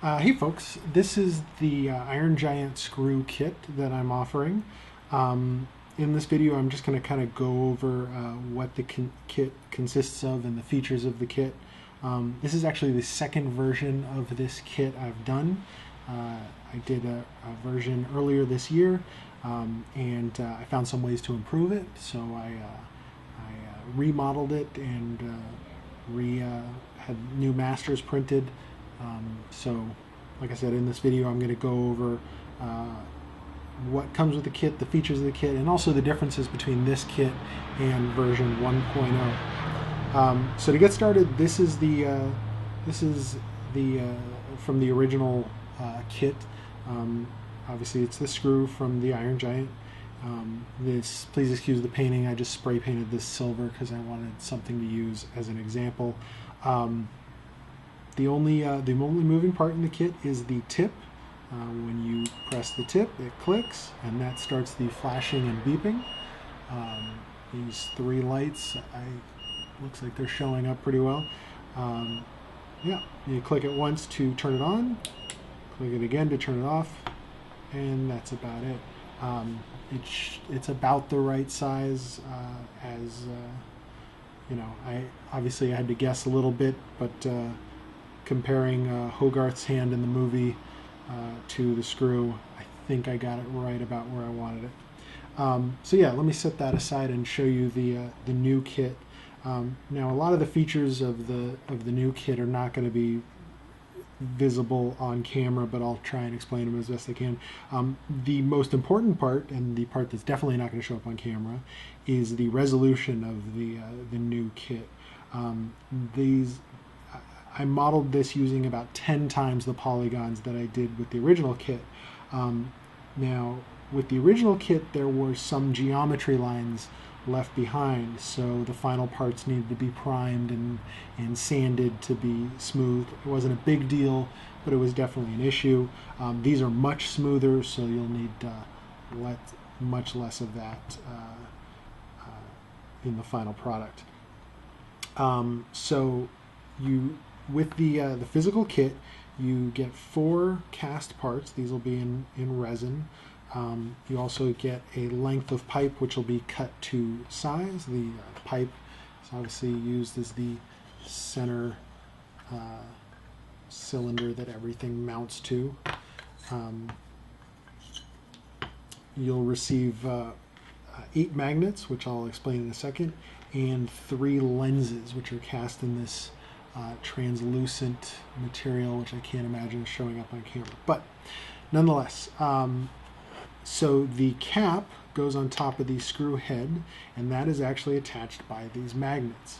Hey folks, this is the Iron Giant screw kit that I'm offering. In this video I'm just going to kind of go over what the kit consists of and the features of the kit. This is actually the second version of this kit I've done. I did a version earlier this year and I found some ways to improve it, so I remodeled it and had new masters printed. So, like I said, in this video, I'm going to go over what comes with the kit, the features of the kit, and also the differences between this kit and version 1.0. So to get started, this is the from the original kit. Obviously, it's the screw from the Iron Giant. Please excuse the painting. I just spray painted this silver because I wanted something to use as an example. The only moving part in the kit is the tip. When you press the tip, it clicks, and that starts the flashing and beeping. These three lights, looks like they're showing up pretty well. Yeah, you click it once to turn it on, click it again to turn it off, and that's about it. It's about the right size as you know. I had to guess a little bit, but comparing Hogarth's hand in the movie to the screw, I think I got it right about where I wanted it. So yeah, let me set that aside and show you the new kit. Now, a lot of the features of the new kit are not going to be visible on camera, but I'll try and explain them as best I can. The most important part, and the part that's definitely not going to show up on camera, is the resolution of the new kit. I modeled this using about 10 times the polygons that I did with the original kit. Now, with the original kit, there were some geometry lines left behind, so the final parts needed to be primed and sanded to be smooth. It wasn't a big deal, but it was definitely an issue. These are much smoother, so you'll need much less of that in the final product. With the physical kit, you get 4 cast parts. These will be in resin. You also get a length of pipe, which will be cut to size. The pipe is obviously used as the center cylinder that everything mounts to. You'll receive 8 magnets, which I'll explain in a second, and 3 lenses, which are cast in this translucent material, which I can't imagine showing up on camera. But nonetheless, so the cap goes on top of the screw head, and that is actually attached by these magnets.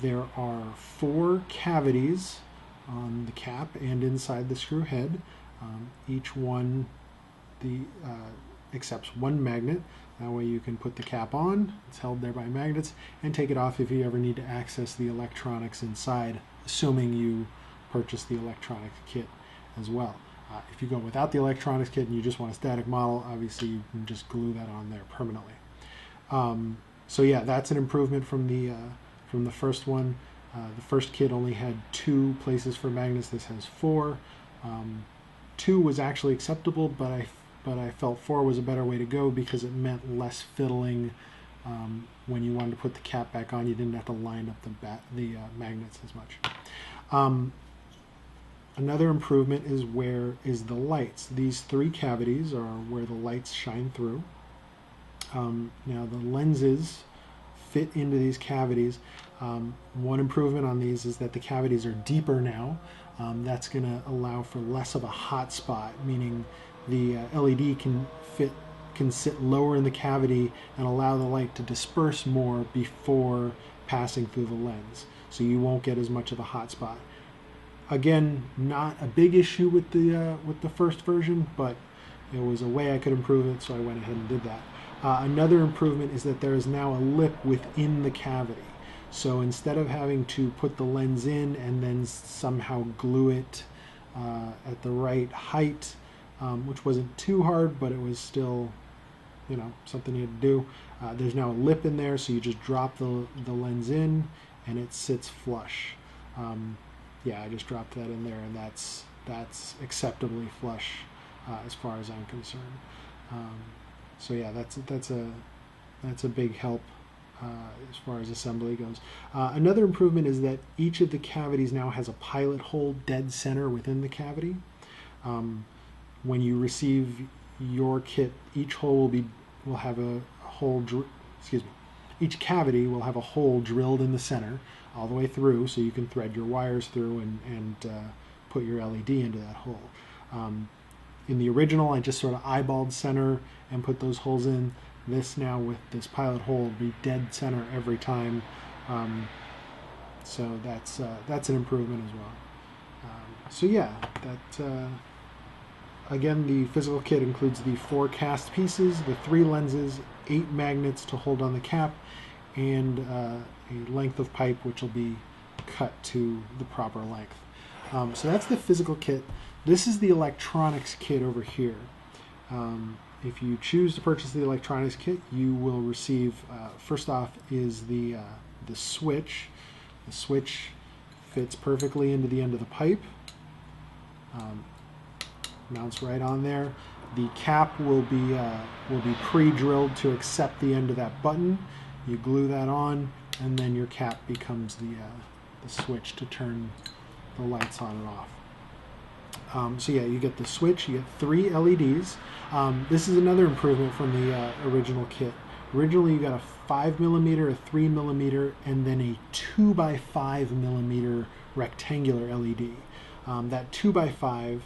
There are 4 cavities on the cap and inside the screw head. Each one accepts 1 magnet. That way you can put the cap on, it's held there by magnets, and take it off if you ever need to access the electronics inside, assuming you purchase the electronics kit as well. If you go without the electronics kit and you just want a static model, obviously you can just glue that on there permanently. So yeah, that's an improvement from the first one. The first kit only had 2 places for magnets. This has 4. 2 was actually acceptable, but I felt 4 was a better way to go because it meant less fiddling. When you wanted to put the cap back on, you didn't have to line up the magnets as much. Another improvement is the lights. These 3 cavities are where the lights shine through. Now the lenses fit into these cavities. One improvement on these is that the cavities are deeper now. That's going to allow for less of a hot spot, meaning the LED can sit lower in the cavity and allow the light to disperse more before passing through the lens, so you won't get as much of a hot spot. Again, not a big issue with the first version, but there was a way I could improve it, so I went ahead and did that. Another improvement is that there is now a lip within the cavity. So instead of having to put the lens in and then somehow glue it at the right height, which wasn't too hard, but it was still, something you had to do. There's now a lip in there, so you just drop the lens in and it sits flush. yeah, I just dropped that in there, and that's acceptably flush as far as I'm concerned. Um, so yeah, that's a big help as far as assembly goes. Another improvement is that each of the cavities now has a pilot hole dead center within the cavity. When you receive your kit, each hole will have a hole. Excuse me. Each cavity will have a hole drilled in the center all the way through, so you can thread your wires through and put your LED into that hole. In the original, I just sort of eyeballed center and put those holes in. This now, with this pilot hole, will be dead center every time. So that's an improvement as well. So yeah, that again, the physical kit includes the 4 cast pieces, the 3 lenses, 8 magnets to hold on the cap, and a length of pipe which will be cut to the proper length. So that's the physical kit. This is the electronics kit over here. If you choose to purchase the electronics kit, you will receive, first off is the switch. The switch fits perfectly into the end of the pipe. Mounts right on there. The cap will be pre-drilled to accept the end of that button. You glue that on, and then your cap becomes the switch to turn the lights on and off. So yeah, you get the switch, you get 3 LEDs. This is another improvement from the original kit. Originally you got a 5mm, a 3mm, and then a 2x5mm rectangular LED. That 2x5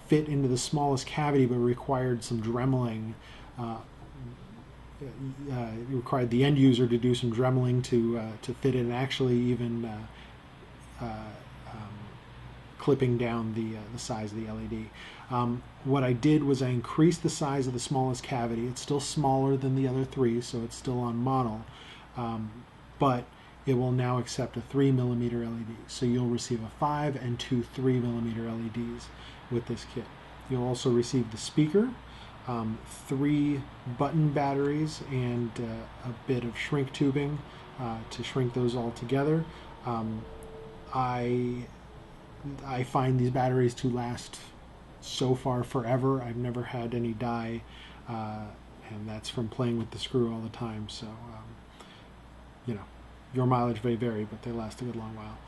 fit into the smallest cavity but required some dremeling. It required the end user to do some dremeling to fit it, and actually even clipping down the size of the LED. What I did was I increased the size of the smallest cavity. It's still smaller than the other 3, so it's still on mono, but it will now accept a 3mm LED. So you'll receive a 5 and 2 3mm LEDs with this kit. You'll also receive the speaker, 3 button batteries, and a bit of shrink tubing to shrink those all together. I find these batteries to last so far forever. I've never had any die, and that's from playing with the screw all the time. So, you know, your mileage may vary, but they last a good long while.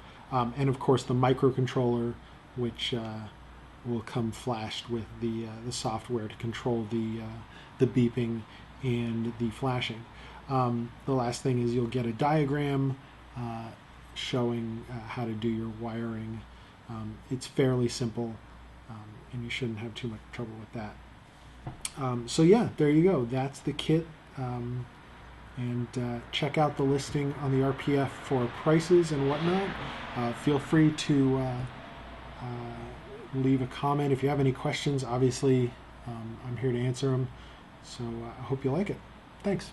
And of course, the microcontroller, which will come flashed with the software to control the beeping and the flashing. The last thing is you'll get a diagram showing how to do your wiring. It's fairly simple, and you shouldn't have too much trouble with that. So yeah, there you go. That's the kit. And check out the listing on the RPF for prices and whatnot. Feel free to leave a comment if you have any questions. Obviously, I'm here to answer them. So I hope you like it. Thanks.